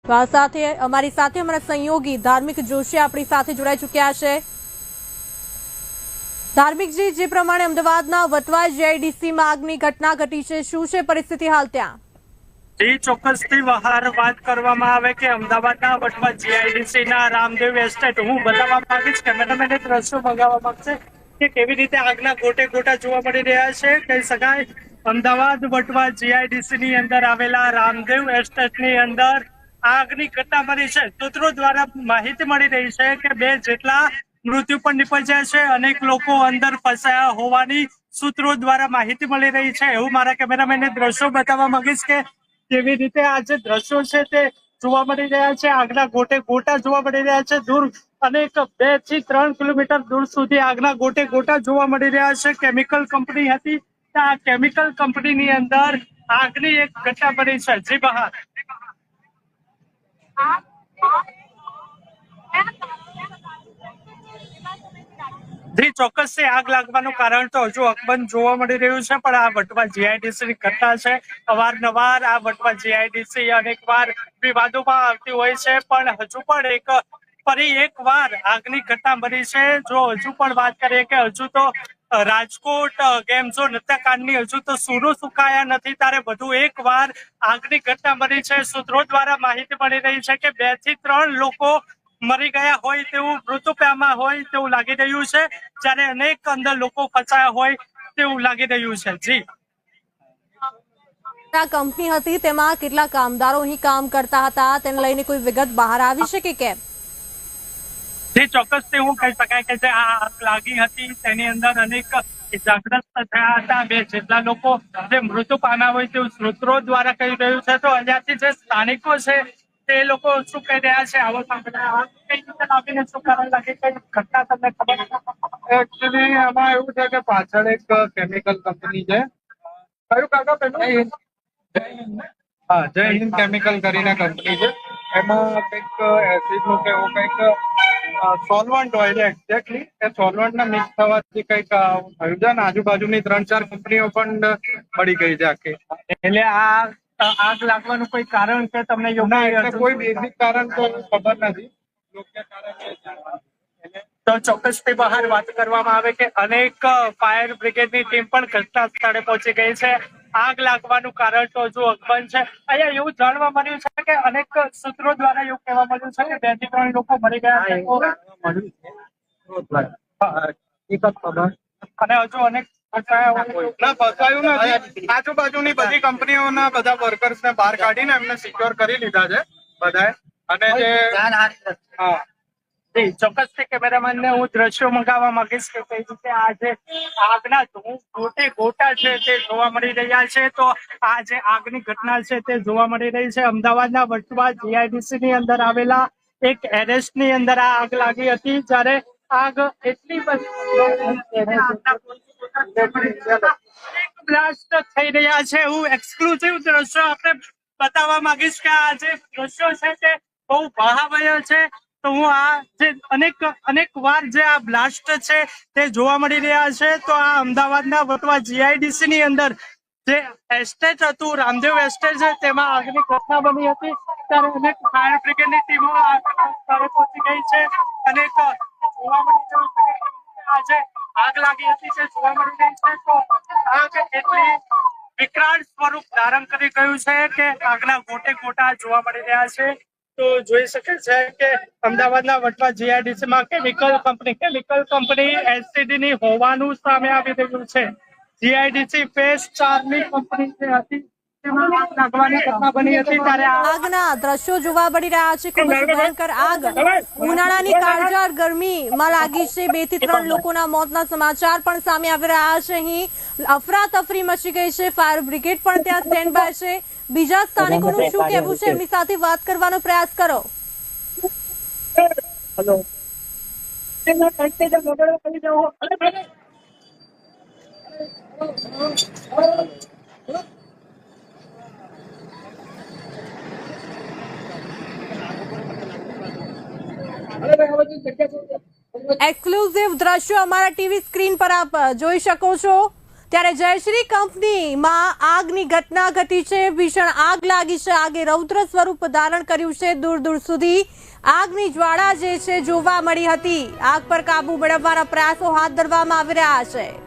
તો આ સાથે અમારા સહયોગી ધાર્મિક જોશી આપણી સાથે જોડાઈ ચૂક્યા છે। ધાર્મિકજી, જે પ્રમાણે અમદાવાદના વટવા જીઆઈડીસીમાં આગની ઘટના ઘટી છે, શું છે પરિસ્થિતિ હાલ ત્યાં? ચોક્કસથી બહાર વાત કરવામાં આવે કે અમદાવાદના વટવા જીઆઈડીસીના રામદેવ એસ્ટેટ હું બતાવવા માંગીશ, કેમેરામેને દ્રશ્યો મંગાવવા માંગશે કે કેવી રીતે આગના ગોટે ગોટા જોવા મળી રહ્યા છે। કહી શકાય અમદાવાદ વટવા જીઆઈડીસી ની અંદર આવેલા રામદેવ એસ્ટેટ ની અંદર આગની ઘટના બની છે। સૂત્રો દ્વારા માહિતી મળી રહી છે કે 2 જેટલા મૃત્યુ પણ નિપજ્યા છે, અનેક લોકો અંદર ફસાયા હોવાની સૂત્રો દ્વારા માહિતી મળી રહી છે। એવું મારા કેમેરામેનને દ્રશ્યો બતાવવા માંગીશ કે કેવી રીતે આ જે દ્રશ્યો છે તે જોવા મળી રહ્યા છે। આગના ગોટે ગોટા જોવા મળી રહ્યા છે। દૂર અનેક 2 થી 3 કિલોમીટર દૂર સુધી આગના ગોટે ગોટા જોવા મળી રહ્યા છે। કેમિકલ કંપની હતી, આ કેમિકલ કંપનીની અંદર આગની એક ઘટના બની છે। જી બહાર ચોક્કસથી આગ લાગવાનું કારણ તો હજુ અકબંધ જોવા મળી રહ્યું છે, પણ આ વટવા જીઆઈડીસી ની ઘટના છે। અવારનવાર આ વટવા જીઆઈડીસી અનેકવાર વિવાદોમાં આવતી હોય છે, પણ હજુ પણ ફરી એક વાર આગની ઘટના બની છે। જો હજુ પણ વાત કરીએ કે હજુ તો રાજકોટ ગેમ ઝોન હત્યાકાંડની હજુ તો સૂરો સુકાયા નથી, ત્યારે વધુ એક વાર આગની ઘટના બની છે। સૂત્રો દ્વારા માહિતી મળી રહી છે કે 2 થી 3 લોકો મરી ગયા હોય તેવું, મૃત્યુ પામ્યા હોય તેવું લાગી રહ્યું છે, જ્યારે અનેક અંદર લોકો ફસાયા હોય તેવું લાગી રહ્યું છે। જી આ કંપની હતી તેમાં કેટલા કામદારો અહીં કામ કરતા હતા, તેને લઈને કોઈ વિગત બહાર આવી છે કે કેમ? જી ચોક્કસથી હું કહી શકાય કે જે આ આગ લાગી હતી તેની અંદર અનેક ઇજાગ્રસ્ત થયા હતા। 2 જેટલા લોકો જે મૃત્યુ પામ્યા હોય તેવું સૂત્રો દ્વારા કહી રહ્યું છે। તો અહીંયાથી જે સ્થાનિકો છે તે લોકો શું કહી રહ્યા છે, આવો સાંભળ્યા કઈ રીતે લાગીને શું કારણ લાગે, કઈ ઘટના તમને ખબર? એકચ્યુઅલી આમાં એવું છે કે પાછળ એક કેમિકલ કંપની છે, કયું કાકા પેલું હા જય હિન્દ કેમિકલ કરીને કંપની છે। એમાં કંઈક એસિડ નું કે એવું કંઈક સોલવન્ટ હોય છે એક્ઝેક્ટલી, એ સોલવન્ટ ના મિક્સ થવાથી કંઈક થયું છે ને આજુબાજુની 3-4 કંપનીઓ પણ બળી ગઈ છે આખી। એટલે આ આગ લાગવાનું કોઈ કારણ છે તમને? ના, એટલે કોઈ બેઝિક કારણ તો ખબર નથી, યોગ્ય કારણ તો ચોક્કસથી બહાર વાત કરવામાં આવે કે અનેક ફાયર બ્રિગેડની ટીમ પણ ઘટના સ્થળે પહોંચી ગઈ છે। આગ લાગવાનું કારણ તો હજુ અકબંધ છે। અહીંયા એવું જાણવા મળ્યું છે કે અનેક સૂત્રો દ્વારા એવું કહેવા મળ્યું છે કે 2 થી 3 લોકો મરી ગયા છે, અને હજુ અનેક ફસાયું નથી। આજુબાજુની બધી કંપનીઓના બધા વર્કર્સ ને બહાર કાઢીને એમને સિક્યોર કરી લીધા છે બધાએ, અને જે હા ચોક્કસથી કેમેરામેન ને હું દ્રશ્યો મંગાવવા માંગીશ કે કઈ રીતે આ જે આગના ગોટે ગોટા છે તે જોવા મળી રહ્યા છે। તો આ જે આગની ઘટના છે તે જોવા મળી રહી છે અમદાવાદના વટવા જીઆઈડીસી ની અંદર આવેલા એક એરેસ્ટ ની અંદર આ આગ લાગી હતી, જ્યારે આગ એટલી બ્લાસ્ટ થઈ રહ્યા છે। હું એક્સક્લુઝિવ દ્રશ્યો આપણે બતાવવા માંગીશ કે આ જે દ્રશ્યો છે તે બહુ ભયાવહ છે। તો હું આ જે અનેક વાર જે આ બ્લાસ્ટ છે તે જોવા મળી રહ્યા છે। તો આ અમદાવાદના વટવા જીઆઈડીસી ની અંદર જે એસ્ટેટ હતું, રામદેવ એસ્ટેટ છે, તેમાં આગની ઘટના બની હતી, ત્યારે અનેક ફાયર બ્રિગેડની ટીમો સ્થળે પહોંચી ગઈ છે। અનેક જોવા મળી રહ્યું છે કે આજે આગ લાગી હતી તે જોવા મળી રહી છે। તો આગ એટલી વિકરાળ સ્વરૂપ ધારણ કરી ગયું છે કે આગના ગોટે ગોટા જોવા મળી રહ્યા છે। તો જોઈ શકે છે કે અમદાવાદના વટવા જીઆઈડીસી માં કેમિકલ કંપની એલસીડી ની હોવાનું સામે આવી રહ્યું છે। જીઆઈડીસી ફેઝ 4 ની કંપની જે હતી તેમાં આગ લાગવાની ઘટના બની હતી, ત્યારે આગના દ્રશ્યો જોવા મળી રહ્યા છે। ખૂબ જ ભયંકર આગ ઉનાળાની કાળઝાળ ગરમીમાં લાગી છે। 2 થી 3 લોકોના મોતના સમાચાર પણ સામે આવી રહ્યા છે। અહીં અફરાતફરી મચી ગઈ છે, ફાયર બ્રિગેડ પણ ત્યાં સ્ટેન્ડ બાય છે। બીજા સ્થાનિકોનું શું કહેવું છે, એમની સાથે વાત કરવાનો પ્રયાસ કરો। હેલો એક્સક્લુઝિવ દ્રશ્યો અમારા ટીવી સ્ક્રીન પર આપ જોઈ શકો છો। ત્યારે જયશ્રી કંપનીમાં આગની ઘટના ઘટી છે. ભીષણ આગ લાગી છે. આગે રૌદ્ર સ્વરૂપ ધારણ કર્યું છે. દૂર દૂર સુધી આગની જ્વાળા જે છે જોવા મળી હતી. આગ પર કાબુ મેળવવાના પ્રયાસો હાથ ધરવામાં આવી રહ્યા છે.